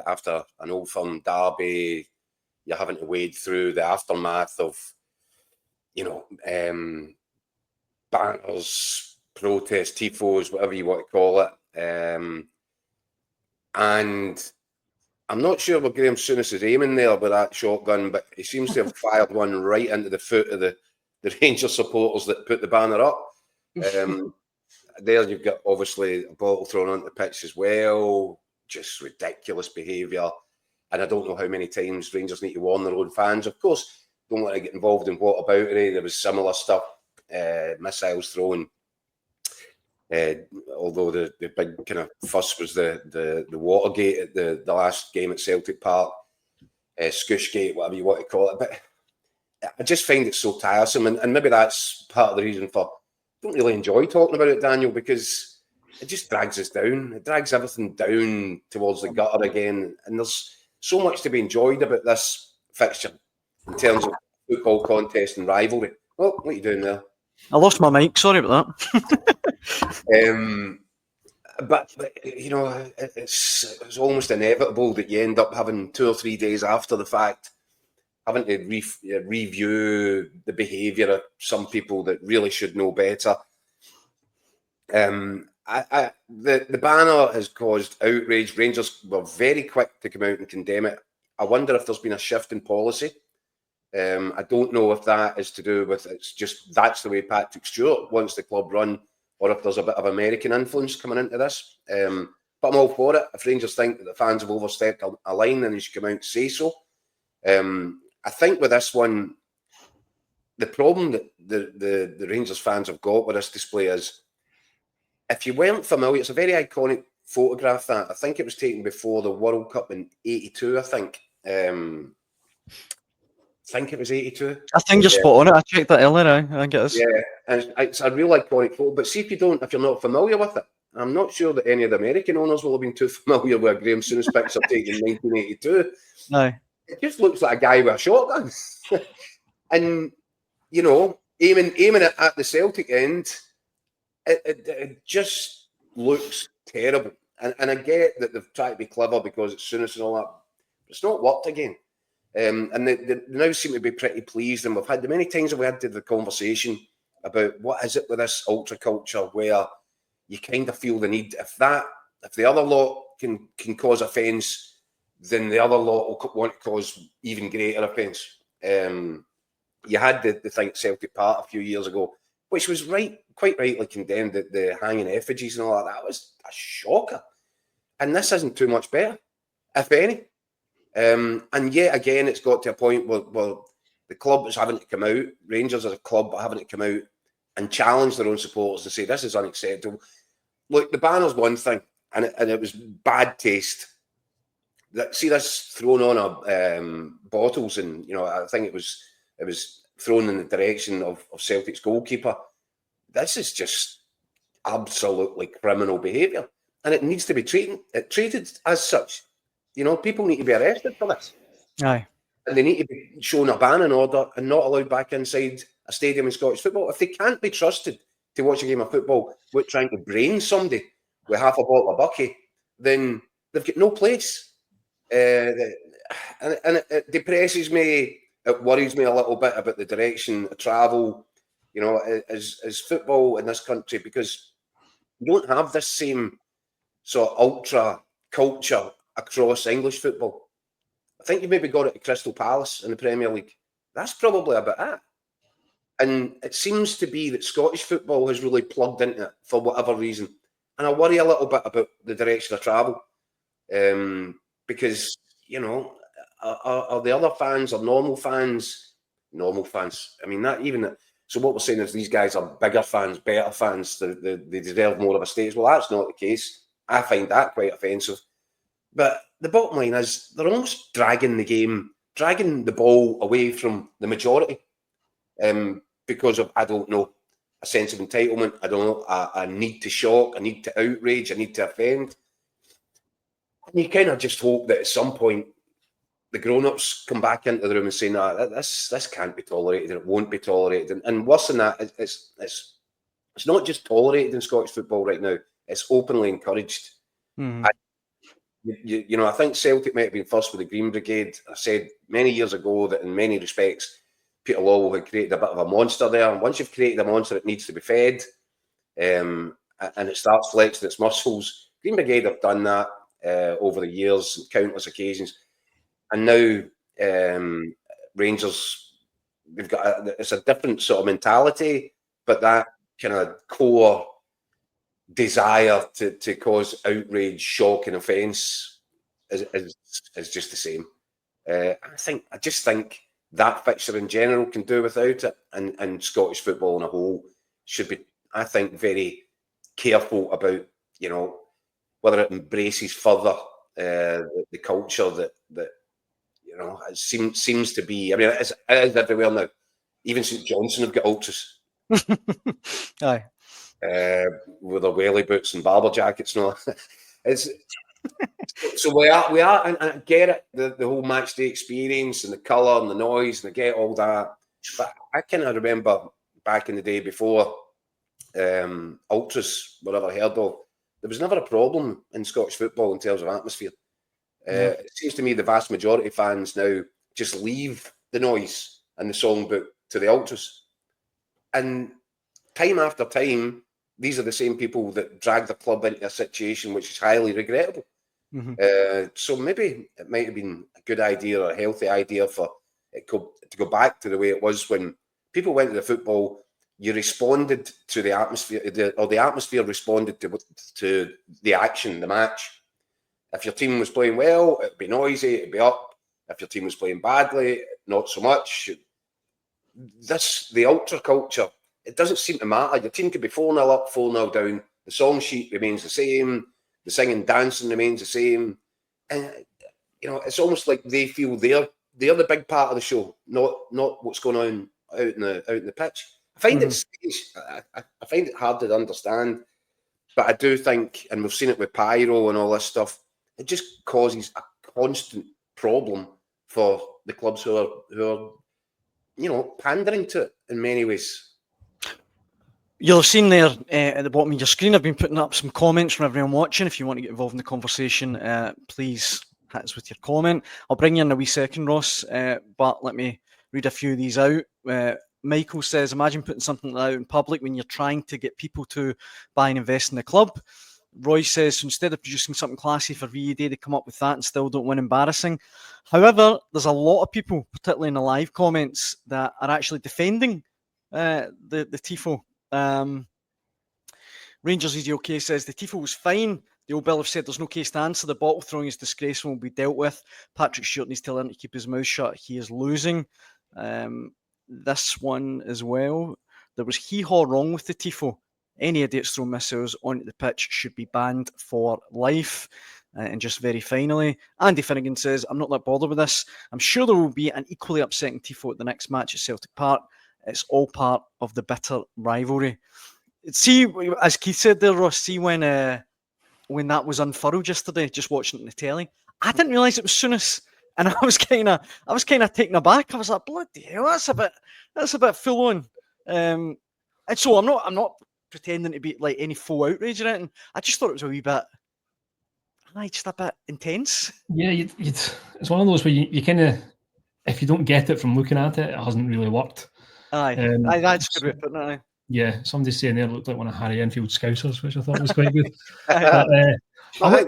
after an Old Firm derby, you're having to wade through the aftermath of, banners, protests, tifos, whatever you want to call it. And I'm not sure what Graeme Souness is aiming there with that shotgun, but he seems to have fired one right into the foot of the Rangers supporters that put the banner up. There you've got, obviously, a bottle thrown onto the pitch as well. Just ridiculous behaviour. And I don't know how many times Rangers need to warn their own fans. Of course, don't want to get involved in whataboutery. There was similar stuff, missiles thrown. Although the big kind of fuss was the Watergate at the last game at Celtic Park, Scooshgate, whatever you want to call it. But I just find it so tiresome, and maybe that's part of the reason for I don't really enjoy talking about it, Daniel, because it just drags us down. It drags everything down towards the gutter again, and there's so much to be enjoyed about this fixture in terms of football contest and rivalry. Oh, what are you doing there? I lost my mic. Sorry about that. But it's almost inevitable that you end up having 2 or 3 days after the fact having to review the behaviour of some people that really should know better. The banner has caused outrage. Rangers were very quick to come out and condemn it. I wonder if there's been a shift in policy. I don't know if that is to do with it's just that's the way Patrick Stewart wants the club run, or if there's a bit of American influence coming into this. But I'm all for it. If Rangers think that the fans have overstepped a line, then they should come out and say so. I think with this one, the problem that the Rangers fans have got with this display is, if you weren't familiar, it's a very iconic photograph that I think it was taken before the World Cup in '82. I think it was '82. I think you're spot on it. I checked that earlier. I think it is. Yeah, and it's a real iconic photo. But see if you're not familiar with it, I'm not sure that any of the American owners will have been too familiar with Graeme Souness picture taken in 1982. No. It just looks like a guy with a shotgun. And, aiming it at the Celtic end, it just looks terrible. And I get that they've tried to be clever because it's Souness and all that. But it's not worked again. And they now seem to be pretty pleased. And we've had many times we had the conversation about what is it with this ultra culture where you kind of feel the need, if the other lot can cause offence, then the other lot will want to cause even greater offence. You had the thing at Celtic Park a few years ago, which was quite rightly condemned, the hanging effigies and all that. That was a shocker. And this isn't too much better, if any. And yet again, it's got to a point where the club is having to come out, Rangers as a club are having to come out and challenge their own supporters and say, this is unacceptable. Look, the banner's one thing, and it was bad taste. See this thrown on bottles, and I think it was thrown in the direction of Celtic's goalkeeper. This is just absolutely criminal behaviour, and it needs to be treated as such. People need to be arrested for this. Aye. And they need to be shown a ban in order and not allowed back inside a stadium in Scottish football. If they can't be trusted to watch a game of football with trying to brain somebody with half a bottle of Bucky, then they've got no place. And it depresses me. It worries me a little bit about the direction of travel, as football in this country, because you don't have this same sort of ultra culture across English football. I think you maybe got it at Crystal Palace in the Premier League. That's probably about it. And it seems to be that Scottish football has really plugged into it for whatever reason. And I worry a little bit about the direction of travel. Because, are the other fans or normal fans? I mean, so what we're saying is these guys are bigger fans, better fans. They deserve more of a stage. Well, that's not the case. I find that quite offensive. But the bottom line is they're almost dragging the ball away from the majority because of, I don't know, a sense of entitlement. I don't know, a need to shock, a need to outrage, a need to offend. And you kind of just hope that at some point the grown-ups come back into the room and say, no, this can't be tolerated, and it won't be tolerated. And worse than that, it's not just tolerated in Scottish football right now, it's openly encouraged. Mm-hmm. you know, I think Celtic might have been first with the Green Brigade. I said many years ago that in many respects, Peter Lawwell had created a bit of a monster there. And once you've created a monster, it needs to be fed. And it starts flexing its muscles. Green Brigade have done that over the years, on countless occasions. And now Rangers, they've got it's a different sort of mentality, but that kind of core desire to cause outrage, shock, and offence is just the same. I just think that fixture in general can do without it, and Scottish football on a whole should be, I think, very careful about, you know, whether it embraces further the culture that you know it seems to be. I mean, it is everywhere now. Even St Johnstone have got ultras. Aye. With their whaley boots and barber jackets and all. It's so we are, and I get it, the whole match day experience and the colour and the noise, and I get all that. But I kind of remember back in the day before ultras were ever heard of, there was never a problem in Scottish football in terms of atmosphere. It seems to me the vast majority of fans now just leave the noise and the songbook to the ultras, and time after time, these are the same people that drag the club into a situation which is highly regrettable. So maybe it might have been a good idea or a healthy idea for it to go back to the way it was when people went to the football. You responded to the atmosphere, or the atmosphere responded to the action, the match. If your team was playing well, it'd be noisy, it'd be up. If your team was playing badly, not so much. The ultra culture, it doesn't seem to matter. Your team could be 4-0 up, 4-0 down. The song sheet remains the same. The singing, dancing remains the same. And, you know, it's almost like they feel they're the big part of the show, not what's going on out in the pitch. I find it strange. I find it hard to understand. But I do think, and we've seen it with Pyro and all this stuff, it just causes a constant problem for the clubs who are you know, pandering to it in many ways. You'll have seen there at the bottom of your screen, I've been putting up some comments from everyone watching. If you want to get involved in the conversation, please hit us with your comment. I'll bring you in a wee second, Ross, but let me read a few of these out. Michael says, imagine putting something like that out in public when you're trying to get people to buy and invest in the club. Roy says, so instead of producing something classy for VA Day, they come up with that and still don't win embarrassing. However, there's a lot of people, particularly in the live comments, that are actually defending the Tifo. Rangers Easy OK says, the Tifo was fine. The old Bill have said there's no case to answer. The bottle throwing is disgraceful and will be dealt with. Patrick Stewart needs to learn to keep his mouth shut. He is losing. This one as well. There was hee-haw wrong with the Tifo. Any idiots throw missiles onto the pitch should be banned for life. And just very finally, Andy Finnegan says, I'm not that bothered with this. I'm sure there will be an equally upsetting Tifo at the next match at Celtic Park. It's all part of the bitter rivalry. See, as Keith said there, Ross, see when that was unfurled yesterday, just watching it on the telly, I didn't realise it was Souness. And I was kind of taken aback. I was like, bloody hell, that's a bit full on. And so I'm not pretending to be like any full outrage or anything. I just thought it was a wee bit, just a bit intense. Yeah, it's one of those where you kind of, if you don't get it from looking at it, it hasn't really worked. Aye, that's a good way of putting it. Yeah, somebody saying there looked like one of Harry Enfield's Scousers, which I thought was quite good. But, I think